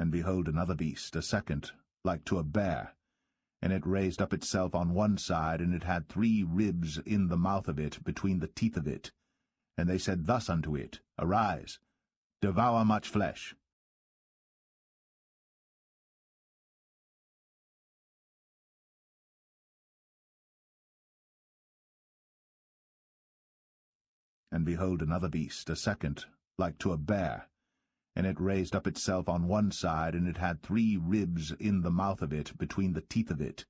And behold, another beast, a second, like to a bear. And it raised up itself on one side, and it had 3 ribs in the mouth of it, between the teeth of it. And they said thus unto it, Arise, devour much flesh. And behold, another beast, a second, like to a bear. And it raised up itself on one side, and it had 3 ribs in the mouth of it, between the teeth of it.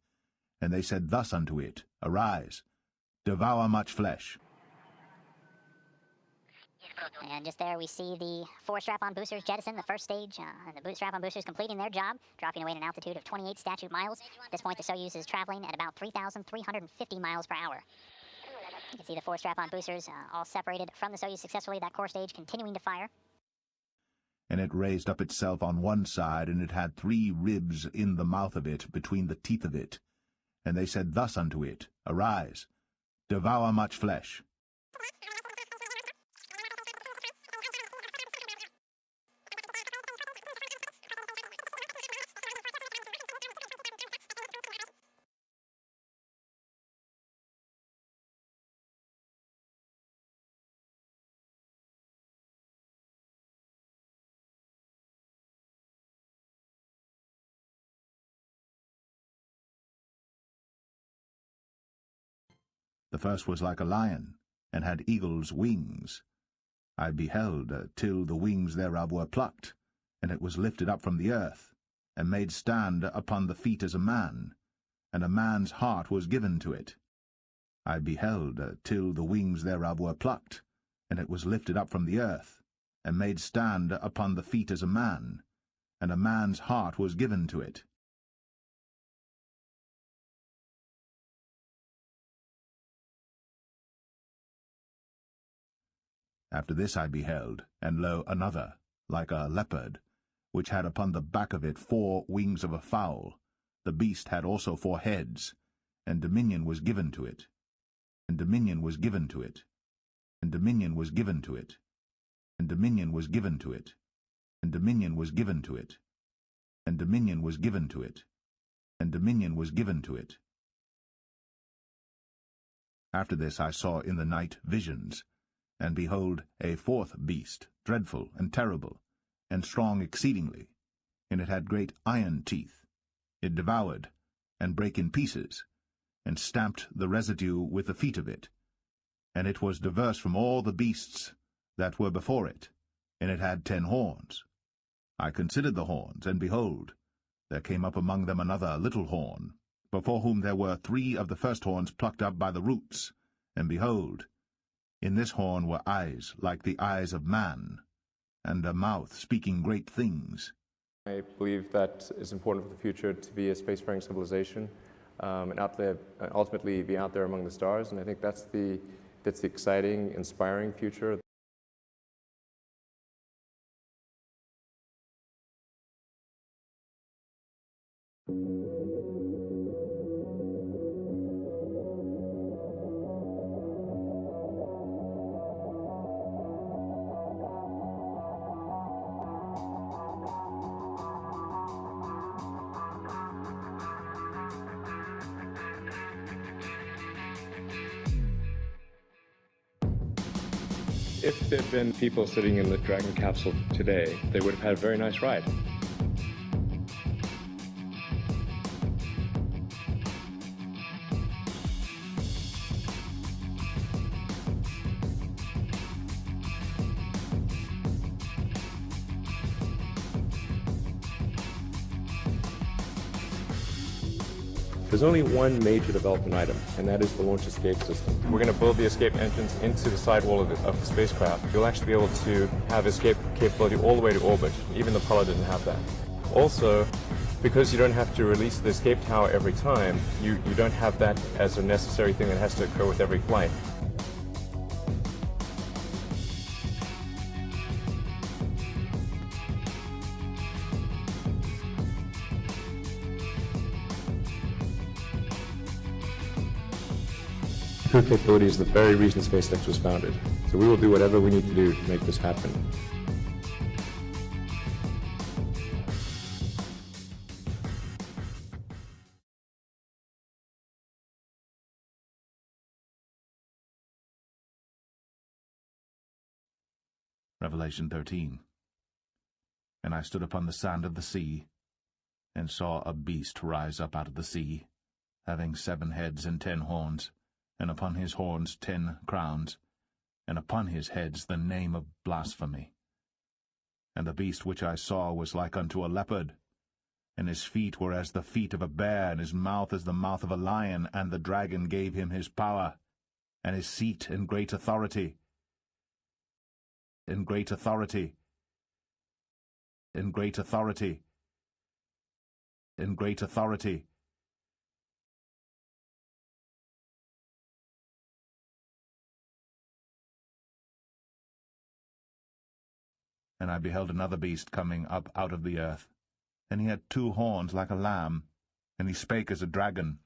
And they said thus unto it, Arise, devour much flesh. And just there we see the 4 strap-on boosters jettison the first stage, and the strap-on boosters completing their job, dropping away at an altitude of 28 statute miles. At this point, the Soyuz is traveling at about 3,350 miles per hour. You can see the 4 strap-on boosters all separated from the Soyuz successfully, that core stage continuing to fire. And it raised up itself on one side, and it had 3 ribs in the mouth of it, between the teeth of it. And they said thus unto it, Arise, devour much flesh. The first was like a lion, and had eagle's wings. I beheld till the wings thereof were plucked, and it was lifted up from the earth, and made stand upon the feet as a man, and a man's heart was given to it. I beheld till the wings thereof were plucked, and it was lifted up from the earth, and made stand upon the feet as a man, and a man's heart was given to it. After this I beheld, and lo, another, like a leopard, which had upon the back of it 4 wings of a fowl. The beast had also 4 heads, and dominion was given to it. And dominion was given to it. And dominion was given to it. And dominion was given to it. And dominion was given to it. And dominion was given to it. And dominion was given to it. After this I saw in the night visions, and behold, a 4th beast, dreadful and terrible, and strong exceedingly, and it had great iron teeth. It devoured, and brake in pieces, and stamped the residue with the feet of it. And it was diverse from all the beasts that were before it, and it had 10 horns. I considered the horns, and behold, there came up among them another little horn, before whom there were 3 of the first horns plucked up by the roots, and behold, in this horn were eyes like the eyes of man, and a mouth speaking great things. I believe that it's important for the future to be a spacefaring civilization, and out there, ultimately be out there among the stars. And I think that's the exciting, inspiring future. If there had been people sitting in the Dragon capsule today, they would have had a very nice ride. There's only one major development item, and that is the launch escape system. We're going to build the escape engines into the sidewall of the spacecraft. You'll actually be able to have escape capability all the way to orbit. Even the Apollo didn't have that. Also, because you don't have to release the escape tower every time, you don't have that as a necessary thing that has to occur with every flight. Crew capability is the very reason SpaceX was founded. So we will do whatever we need to do to make this happen. Revelation 13. And I stood upon the sand of the sea, and saw a beast rise up out of the sea, having 7 heads and 10 horns, and upon his horns 10 crowns, and upon his heads the name of blasphemy. And the beast which I saw was like unto a leopard, and his feet were as the feet of a bear, and his mouth as the mouth of a lion, and the dragon gave him his power, and his seat and great authority, and great authority, and great authority, and great authority. And I beheld another beast coming up out of the earth, and he had 2 horns like a lamb, and he spake as a dragon.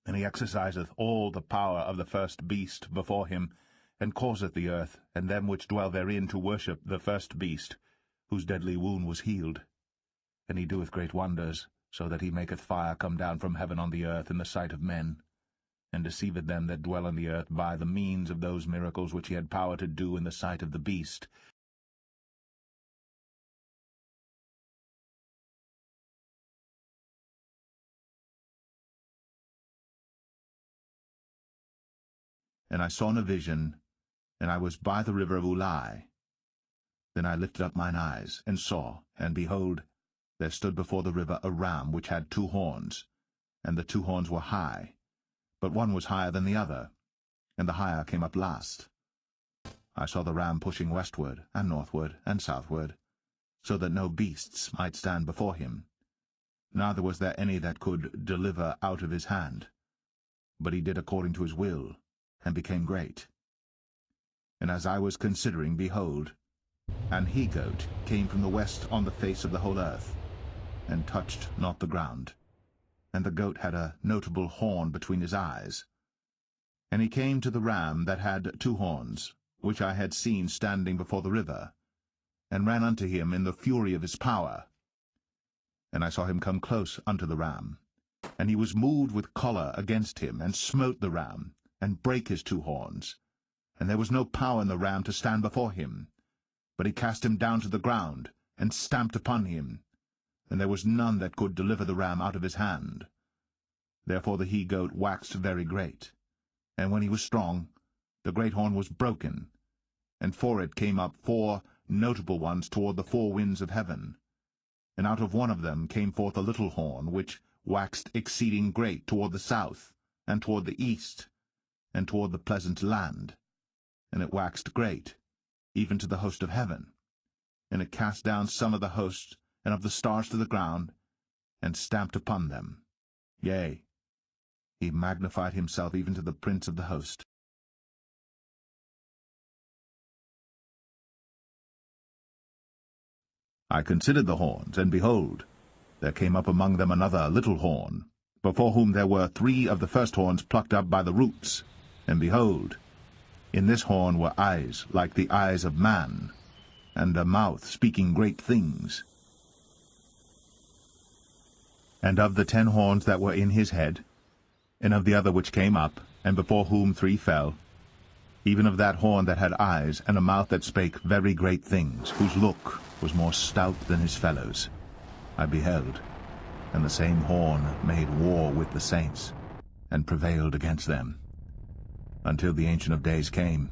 And he exerciseth all the power of the first beast before him, and causeth the earth, and them which dwell therein, to worship the first beast, whose deadly wound was healed. And he doeth great wonders, so that he maketh fire come down from heaven on the earth in the sight of men, and deceiveth them that dwell on the earth by the means of those miracles which he had power to do in the sight of the beast. And I saw in a vision, and I was by the river of Ulai. Then I lifted up mine eyes, and saw, and behold, there stood before the river a ram which had 2 horns, and the 2 horns were high, but one was higher than the other, and the higher came up last. I saw the ram pushing westward, and northward, and southward, so that no beasts might stand before him. Neither was there any that could deliver out of his hand. But he did according to his will, and became great. And as I was considering, behold, an he-goat came from the west on the face of the whole earth, and touched not the ground. And the goat had a notable horn between his eyes. And he came to the ram that had 2 horns, which I had seen standing before the river, and ran unto him in the fury of his power. And I saw him come close unto the ram, and he was moved with choler against him, and smote the ram, and brake his 2 horns. And there was no power in the ram to stand before him. But he cast him down to the ground, and stamped upon him. And there was none that could deliver the ram out of his hand. Therefore the he-goat waxed very great. And when he was strong, the great horn was broken, and for it came up 4 notable ones toward the 4 winds of heaven. And out of one of them came forth a little horn, which waxed exceeding great toward the south, and toward the east, and toward the pleasant land. And it waxed great, even to the host of heaven. And it cast down some of the host and of the stars to the ground, and stamped upon them. Yea, he magnified himself even to the prince of the host. I considered the horns, and behold, there came up among them another little horn, before whom there were 3 of the first horns plucked up by the roots. And behold, in this horn were eyes like the eyes of man, and a mouth speaking great things. And of the 10 horns that were in his head, and of the other which came up, and before whom 3 fell, even of that horn that had eyes, and a mouth that spake very great things, whose look was more stout than his fellows, I beheld, and the same horn made war with the saints, and prevailed against them, until the Ancient of Days came,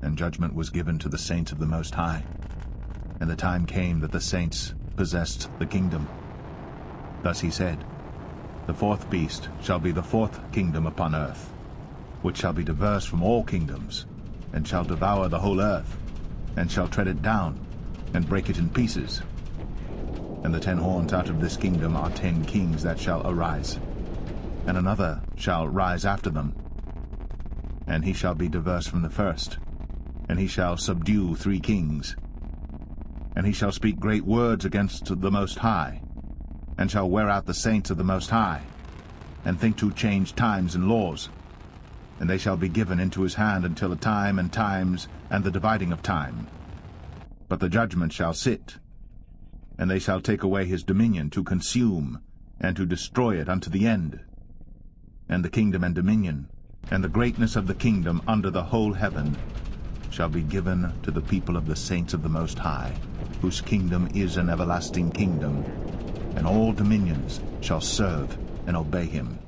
and judgment was given to the saints of the Most High. And the time came that the saints possessed the kingdom. Thus he said, The 4th beast shall be the 4th kingdom upon earth, which shall be diverse from all kingdoms, and shall devour the whole earth, and shall tread it down, and break it in pieces. And the 10 horns out of this kingdom are 10 kings that shall arise, and another shall rise after them. And he shall be diverse from the first, and he shall subdue 3 kings. And he shall speak great words against the Most High, and shall wear out the saints of the Most High, and think to change times and laws. And they shall be given into his hand until a time and times, and the dividing of time. But the judgment shall sit, and they shall take away his dominion to consume, and to destroy it unto the end. And the kingdom and dominion, and the greatness of the kingdom under the whole heaven, shall be given to the people of the saints of the Most High, whose kingdom is an everlasting kingdom, and all dominions shall serve and obey him.